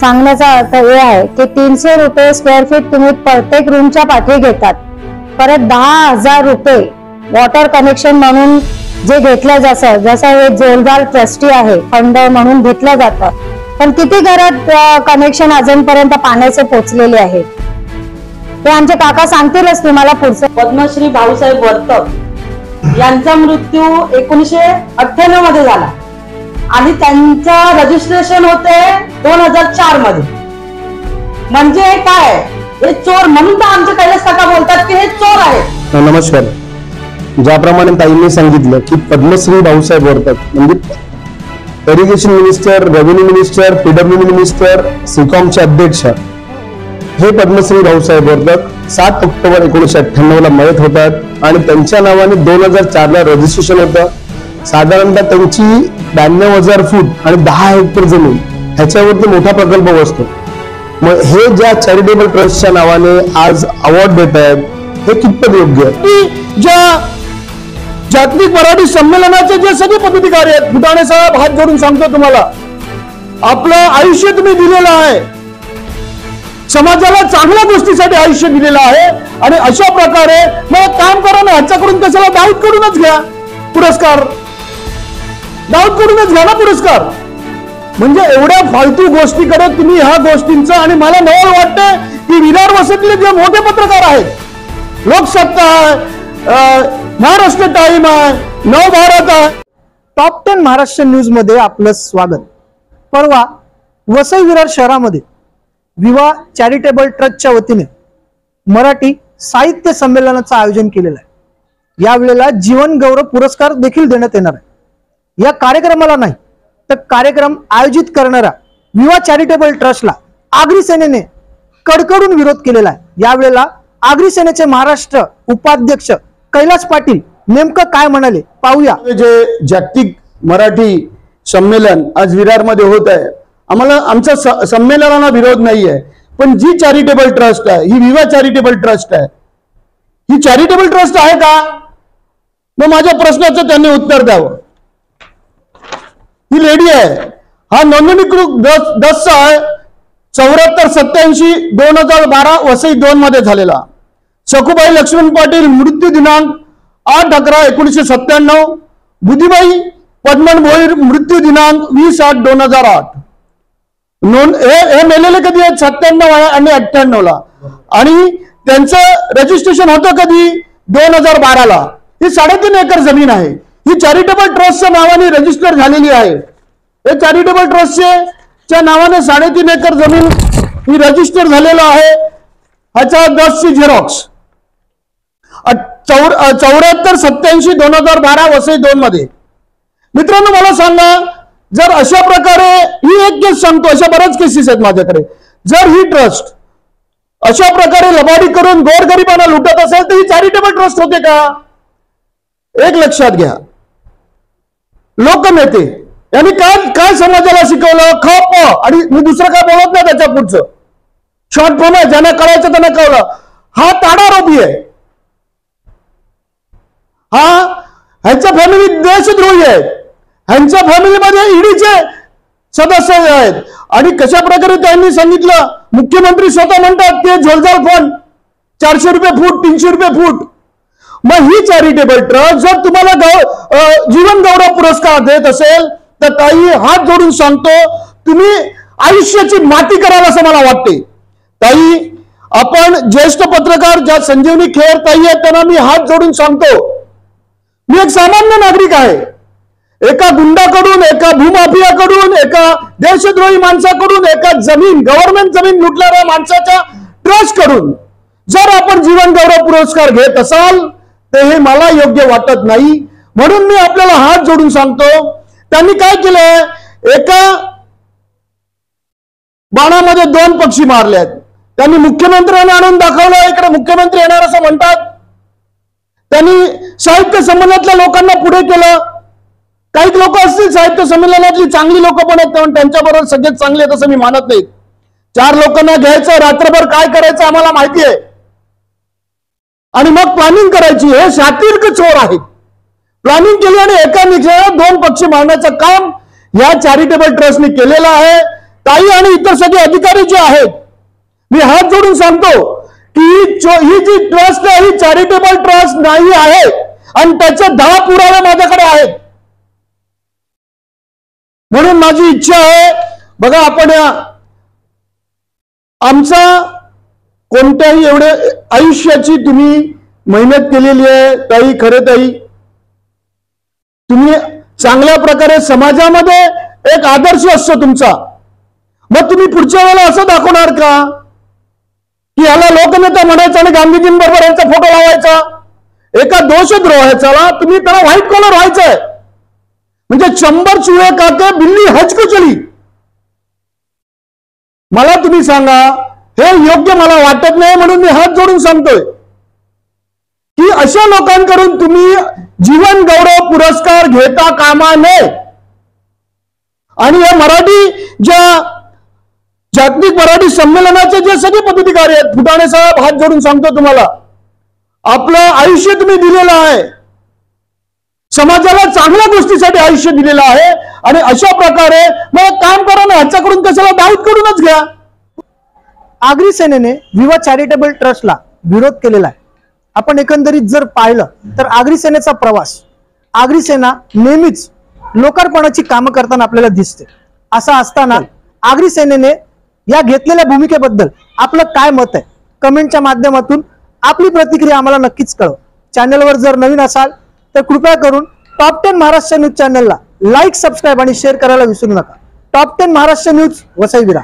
सांगण्याचा अर्थ हे आहे की 300 रुपये स्क्वेअर फीट तुम्ही प्रत्येक रूमच्या पाठी घेतात, परत 10,000 रुपये वॉटर कनेक्शन म्हणून जे घेतलं जातं, जसं हे जोरदार ट्रस्टी आहे फंड म्हणून घेतलं जातं, पण किती घरात कनेक्शन अजूनपर्यंत पाण्याचे पोचलेले आहेत ते आमचे काका सांगतीलच तुम्हाला पुढचं. पद्मश्री भाऊसाहेब वर्तक यांचा मृत्यू 1998 मध्ये झाला आणि त्यांचं रजिस्ट्रेशन होते 2004 मध्ये. म्हणजे काय, हे चोर म्हणून तर आमचे कैलास काका बोलतात की हे चोर आहेत. नमस्कार. ज्याप्रमाणे ताईंनी सांगितलं की पद्मश्री भाऊसाहेब वर्तक म्हणजे irrigation minister, revenue minister, PWD minister, सिकॉमचे अध्यक्ष हे पद्मश्री भाऊसाहेब वर्तक 7 ऑक्टोबर 1998 ला मयत होतात आणि त्यांच्या नावाने 2004 ला रजिस्ट्रेशन होतं. साधारणतः त्यांची 92,000 फूट आणि 10 हेक्टर जमीन ह्याच्यावरती मोठा प्रकल्प बसतो. मग हे ज्या चॅरिटेबल ट्रस्टच्या नावाने आज अवॉर्ड देत आहेत हे कितपत योग्य आहे? ज्या जागतिक मराठी संमेलनाचे जे सगळे पदाधिकारी आहेत, फुटाणे साहेब हात जोडून सांगतो तुम्हाला, आपलं आयुष्य तुम्ही दिलेलं आहे, समाजाला चांगल्या गोष्टीसाठी आयुष्य दिलेलं आहे आणि अशा प्रकारे मग काम करा ना, ह्याच्याकडून कशाला दाऊद कडूनच घ्या पुरस्कार, दाऊद कडूनच घ्या ना पुरस्कार. म्हणजे एवढ्या फालतू गोष्टीकडे तुम्ही ह्या गोष्टींचं, आणि मला नवल वाटतं की विरार वसईतले जे मोठे पत्रकार आहेत, लोकसत्ता आहे, महाराष्ट्र टाइम आहे, नवभारत आहे, टॉप 10 महाराष्ट्र न्यूज मध्ये आपलं स्वागत. परवा वसई विरार शहरामध्ये विवा चॅरिटेबल ट्रस्टच्या वतीने मराठी साहित्य संमेलनाचं आयोजन केलेलं आहे. यावेळेला जीवन गौरव पुरस्कार देखील देण्यात येणार आहे. या कार्यक्रमाला नाही तर कार्यक्रम आयोजित करणाऱ्या विवा चॅरिटेबल ट्रस्टला आगरी सेनेने कडकडून विरोध केलेला आहे. यावेळेला आगरी सेनेचे महाराष्ट्र उपाध्यक्ष कैलास पाटील नेमकं काय म्हणाले पाहूया. जे जागतिक मराठी संमेलन आज विरारमध्ये होत आहे, आम्हाला आमच्या संमेलनाला विरोध नाहीये, पण जी चॅरिटेबल ट्रस्ट आहे ही विवा चॅरिटेबल ट्रस्ट आहे. ही चॅरिटेबल ट्रस्ट आहे का? मग माझ्या प्रश्नाचं त्यांनी उत्तर द्यावं. ही लेडी आहे, हा नोंदणीकृत दस आहे 7487 2012 वसई 2 मध्ये झालेला. सखुबाई लक्ष्मण पाटील मृत्यू दिनांक 8/11/1997. बुधीबाई पद्मन भोईर मृत्यू दिनांक 20/8/2008. नोंद हे मेलेले कधी आहेत? 97 आणि 98 ला. आणि त्यांचं रजिस्ट्रेशन होतं कधी? 2012 ला. ही 3.5 एकर जमीन आहे. ही चॅरिटेबल ट्रस्टच्या नावाने रजिस्टर झालेली आहे. हे चॅरिटेबल ट्रस्टच्या नावाने 3.5 एकर जमीन ही रजिस्टर झालेलं आहे. ह्याच्या 10 ची झेरॉक्स 7487 2012 वसई 2 मध्ये. मित्रांनो मला सांगा, जर अशा प्रकारे ही एक केस सांगतो, अशा बऱ्याच केसेस आहेत माझ्याकडे, जर ही ट्रस्ट अशा प्रकारे लबाडी करून गोरगरिबांना लुटत असेल तर ही चॅरिटेबल ट्रस्ट होते का? एक लक्षात घ्या, लोकनेते यांनी काय समाजाला शिकवलं? खप. आणि मी दुसरं काय बोलत नाही, त्याच्या पुढचं शॉर्ट फॉर्म आहे, ज्यांना कळायचं त्यांना कळलं. हा ताडारोपी आहे, हा ह्यांच्या फॅमिली देशद्रोही आहेत, ह्यांच्या फॅमिलीमध्ये ईडीचे सदस्य आहेत. आणि कशा प्रकारे त्यांनी सांगितलं, मुख्यमंत्री स्वतः म्हणतात ते झोलझाल फंड 400 रुपये फूट, 300 रुपये फूट. मग ही चॅरिटेबल ट्रस्ट जर तुम्हाला जीवन गौरव पुरस्कार देत असेल तर ताई हात जोडून सांगतो, तुम्ही आयुष्याची माती कराल असं मला वाटते. ताई, आपण ज्येष्ठ पत्रकार ज्या संजीवनी खेर ताई आहेत त्यांना मी हात जोडून सांगतो, मी एक सामान्य नागरिक आहे. एका गुंडाकडून, एका भूमाफियाकडून, एका देशद्रोही माणसाकडून, एका गव्हर्नमेंट जमीन लुटणाऱ्या माणसाच्या ट्रस्ट कडून जर आपण जीवन गौरव पुरस्कार घेत असाल तर हे मला योग्य वाटत नाही. म्हणून मी आपल्याला हात जोडून सांगतो, त्यांनी काय केलंय, एका बाणामध्ये 2 पक्षी मारलेत. त्यांनी मुख्यमंत्र्यांना आणून दाखवलं, इकडे मुख्यमंत्री येणार असं म्हणतात. त्यांनी साहित्य संमेलनातल्या लोकांना पुढे केलं. काही लोक असतील साहित्य संमेलनातली चांगली लोक पण आहेत, त्यांच्याबरोबर सगळेच चांगले आहेत असं मी मानत नाही. 4 लोकांना घ्यायचं, रात्रभर काय करायचं आम्हाला माहिती आहे, आणि मग प्लॅनिंग करायची. हे शातीर्क चोर आहेत. प्लॅनिंग केली आणि एका निघाला 2 पक्षी मारण्याचं काम या चॅरिटेबल ट्रस्टने केलेलं आहे. ताई आणि इतर सगळे अधिकारी जे आहेत, मी हात जोडून सांगतो की ही जी ट्रस्ट आहे ही चॅरिटेबल ट्रस्ट नाही आहे आणि त्याचे 10 पुरावे माझ्याकडे आहेत. म्हणून माझी इच्छा आहे, बघा आपण आमचा कोणत्याही एवढे आयुष्याची तुम्ही मेहनत केलेली आहे ताई, खरे ताई तुम्ही चांगल्या प्रकारे समाजामध्ये एक आदर्श असतो तुमचा. मग तुम्ही पुढच्या वेळेला असं दाखवणार का की ह्याला लोकनेता म्हणायचं आणि गांधीजींबरोबर यांचा फोटो लावायचा? एका दोषद्रोहाचा तुम्ही त्याला व्हाईट कॉलर व्हायचंय. म्हणजे 100 चुहे काके बिल्ली हज को चली. मला तुम्ही सांगा, हे योग्य मला वाटत नाही. म्हणून मी हात जोडून सांगतोय की अशा लोकांकडून तुम्ही जीवन गौरव पुरस्कार घेता कामा नये. आणि या मराठी ज्या जागतिक मराठी संमेलनाचे जे सगळे पदाधिकारी आहेत, फुटाणे साहेब हात जोडून सांगतो तुम्हाला, आपलं आयुष्य तुम्ही दिलेलं आहे, समाजाला चांगल्या गोष्टीसाठी आयुष्य दिलेलं आहे. आणि अशा प्रकारे मग काम करा ना, ह्याच्याकडून कशाला दाऊद कडूनच घ्या. आगरी सेनेने विवा चॅरिटेबल ट्रस्टला विरोध केलेला आहे. आपण एकंदरीत जर पाहिलं तर आगरी सेनेचा प्रवास, आगरी सेना नेहमीच लोकार्पणाची कामं करताना आपल्याला दिसते. असं असताना आगरी सेनेने या घेतलेल्या भूमिकेबद्दल आपलं काय मत आहे, कमेंटच्या माध्यमातून आपली प्रतिक्रिया आम्हाला नक्कीच कळवा. चॅनलवर जर नवीन असाल तर कृपया करून टॉप 10 महाराष्ट्र न्यूज चॅनलला लाईक, सबस्क्राईब आणि शेअर करायला विसरू नका. Top 10 Maharashtra news, Vasai Virar.